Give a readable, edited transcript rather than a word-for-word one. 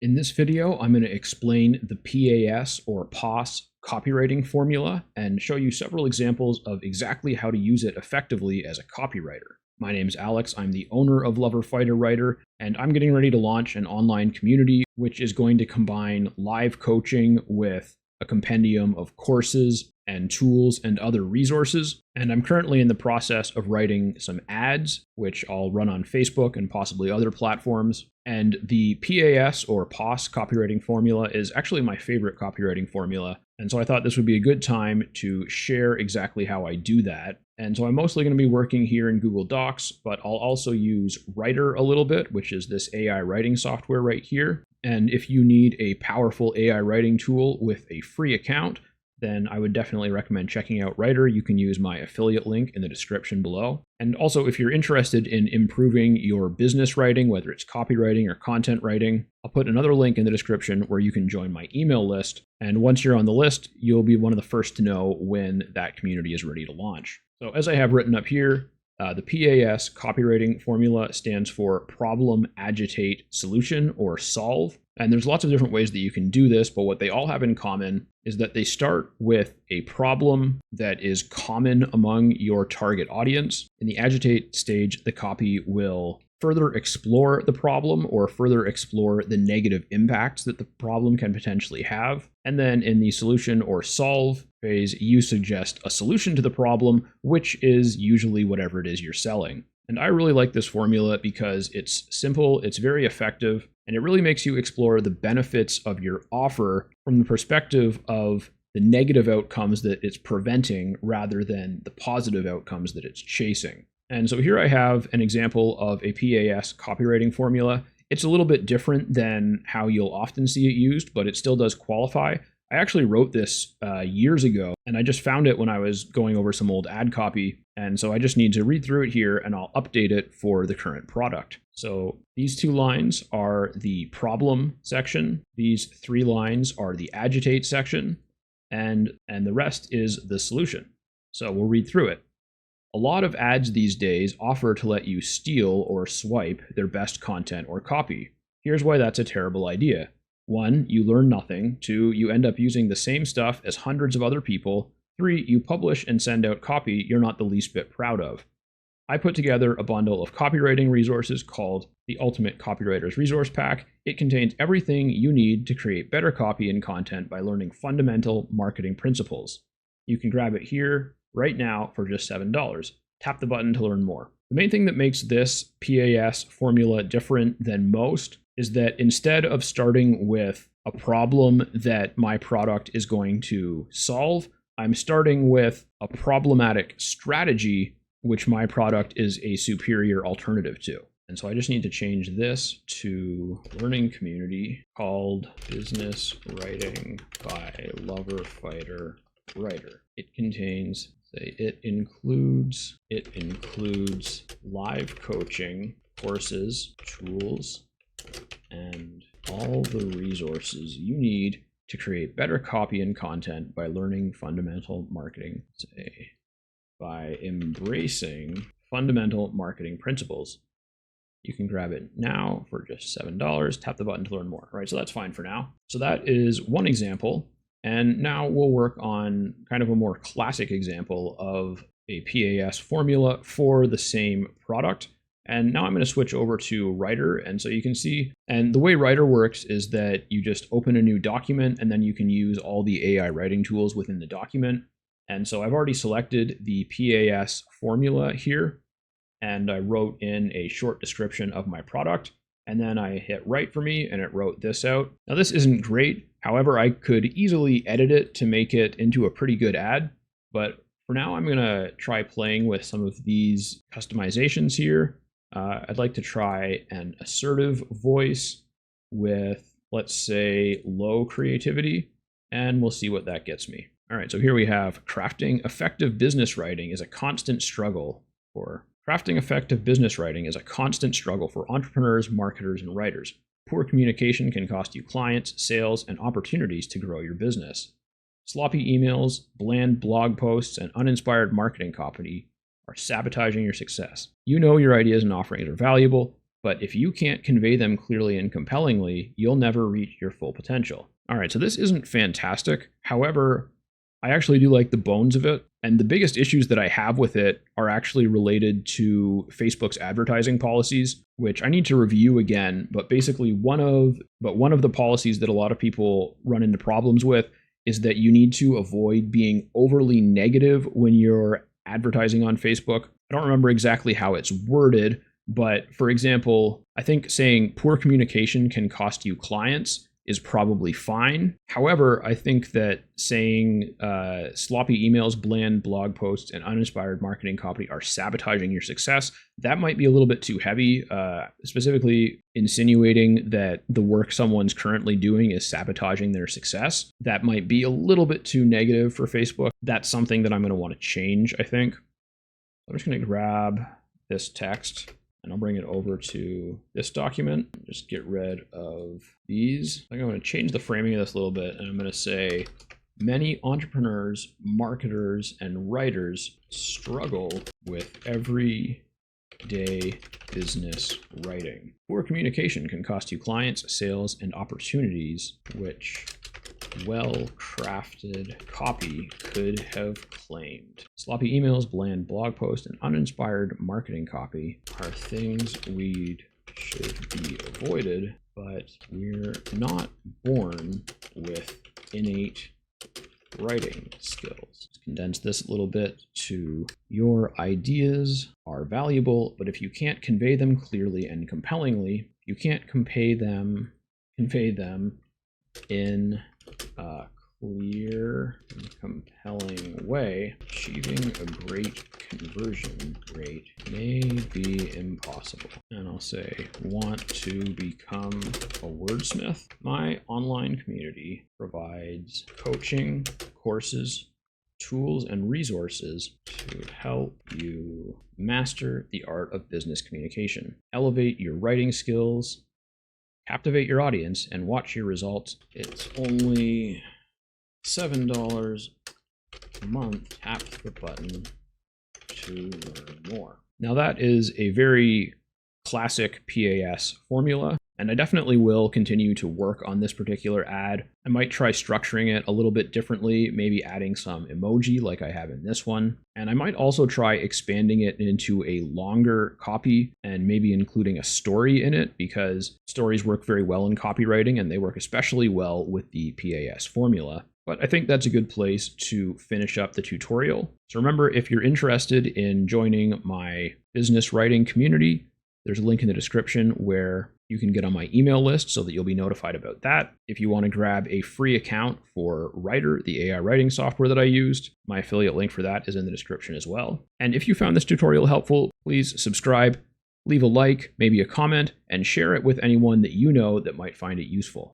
In this video, I'm going to explain the PAS or POS copywriting formula and show you several examples of exactly how to use it effectively as a copywriter. My name's Alex, I'm the owner of LoverFighterWriter, and I'm getting ready to launch an online community which is going to combine live coaching with a compendium of courses and tools and other resources. And I'm currently in the process of writing some ads, which I'll run on Facebook and possibly other platforms. And the PAS or POS copywriting formula is actually my favorite copywriting formula. And so I thought this would be a good time to share exactly how I do that. And so I'm mostly going to be working here in Google Docs, but I'll also use Writer a little bit, which is this AI writing software right here. And if you need a powerful AI writing tool with a free account, then I would definitely recommend checking out Writer. You can use my affiliate link in the description below. And also, if you're interested in improving your business writing, whether it's copywriting or content writing, I'll put another link in the description where you can join my email list. And once you're on the list, you'll be one of the first to know when that community is ready to launch. So as I have written up here, the PAS copywriting formula stands for problem, agitate, solution, or solve. And there's lots of different ways that you can do this, but what they all have in common is that they start with a problem that is common among your target audience. In the agitate stage, the copy will further explore the problem or further explore the negative impacts that the problem can potentially have. And then in the solution or solve phase, you suggest a solution to the problem, which is usually whatever it is you're selling. And I really like this formula because it's simple, it's very effective, and it really makes you explore the benefits of your offer from the perspective of the negative outcomes that it's preventing rather than the positive outcomes that it's chasing. And so here I have an example of a PAS copywriting formula. It's a little bit different than how you'll often see it used, but it still does qualify. I actually wrote this years ago, and I just found it when I was going over some old ad copy. And so I just need to read through it here and I'll update it for the current product. So these two lines are the problem section. These three lines are the agitate section, and the rest is the solution. So we'll read through it. A lot of ads these days offer to let you steal or swipe their best content or copy. Here's why that's a terrible idea. 1, you learn nothing. 2, you end up using the same stuff as hundreds of other people. 3, you publish and send out copy you're not the least bit proud of. I put together a bundle of copywriting resources called the Ultimate Copywriter's Resource Pack. It contains everything you need to create better copy and content by learning fundamental marketing principles. You can grab it here right now for just $7. Tap the button to learn more. The main thing that makes this PAS formula different than most is that instead of starting with a problem that my product is going to solve, I'm starting with a problematic strategy which my product is a superior alternative to. And so I just need to change this to learning community called Business Writing by LoverFighterWriter. It contains, it includes live coaching, courses, tools, and all the resources you need to create better copy and content by learning fundamental marketing, by embracing fundamental marketing principles. You can grab it now for just $7. Tap the button to learn more. All right, so that's fine for now. So that is one example. And now we'll work on kind of a more classic example of a PAS formula for the same product. And now I'm going to switch over to Writer. And so you can see, and the way Writer works is that you just open a new document and then you can use all the AI writing tools within the document. And so I've already selected the PAS formula here, and I wrote in a short description of my product. And then I hit write for me and it wrote this out. Now this isn't great. However, I could easily edit it to make it into a pretty good ad. But for now, I'm going to try playing with some of these customizations here. I'd like to try an assertive voice with, let's say, low creativity, and we'll see what that gets me. All right, so here we have crafting effective business writing is a constant struggle for entrepreneurs, marketers, and writers. Poor communication can cost you clients, sales, and opportunities to grow your business. Sloppy emails, bland blog posts, and uninspired marketing copy are sabotaging your success. You know your ideas and offerings are valuable, but if you can't convey them clearly and compellingly, you'll never reach your full potential. All right, so this isn't fantastic. However, I actually do like the bones of it. And the biggest issues that I have with it are actually related to Facebook's advertising policies, which I need to review again. But basically one of the policies that a lot of people run into problems with is that you need to avoid being overly negative when you're advertising on Facebook. I don't remember exactly how it's worded, but for example, I think saying poor communication can cost you clients is probably fine. However, I think that saying sloppy emails, bland blog posts, and uninspired marketing copy are sabotaging your success, that might be a little bit too heavy, specifically insinuating that the work someone's currently doing is sabotaging their success. That might be a little bit too negative for Facebook. That's something that I'm going to want to change, I think. I'm just going to grab this text and I'll bring it over to this document. Just get rid of these. I'm going to change the framing of this a little bit, and I'm going to say, many entrepreneurs, marketers, and writers struggle with everyday business writing. Poor communication can cost you clients, sales, and opportunities, which well-crafted copy could have claimed. Sloppy emails, bland blog posts, and uninspired marketing copy are things we should be avoided, but we're not born with innate writing skills. Let's condense this a little bit to your ideas are valuable, but if you can't convey them clearly and compellingly, you can't convey them in a clear and compelling way, achieving a great conversion rate may be impossible. And I'll say, want to become a wordsmith? My online community provides coaching, courses, tools, and resources to help you master the art of business communication, elevate your writing skills, captivate your audience, and watch your results. It's only $7 a month. Tap the button to learn more. Now that is a very classic PAS formula, and I definitely will continue to work on this particular ad. I might try structuring it a little bit differently, maybe adding some emoji like I have in this one. And I might also try expanding it into a longer copy and maybe including a story in it, because stories work very well in copywriting and they work especially well with the PAS formula. But I think that's a good place to finish up the tutorial. So remember, if you're interested in joining my business writing community, there's a link in the description where you can get on my email list so that you'll be notified about that. If you want to grab a free account for Writer, the AI writing software that I used, my affiliate link for that is in the description as well. And if you found this tutorial helpful, please subscribe, leave a like, maybe a comment, and share it with anyone that you know that might find it useful.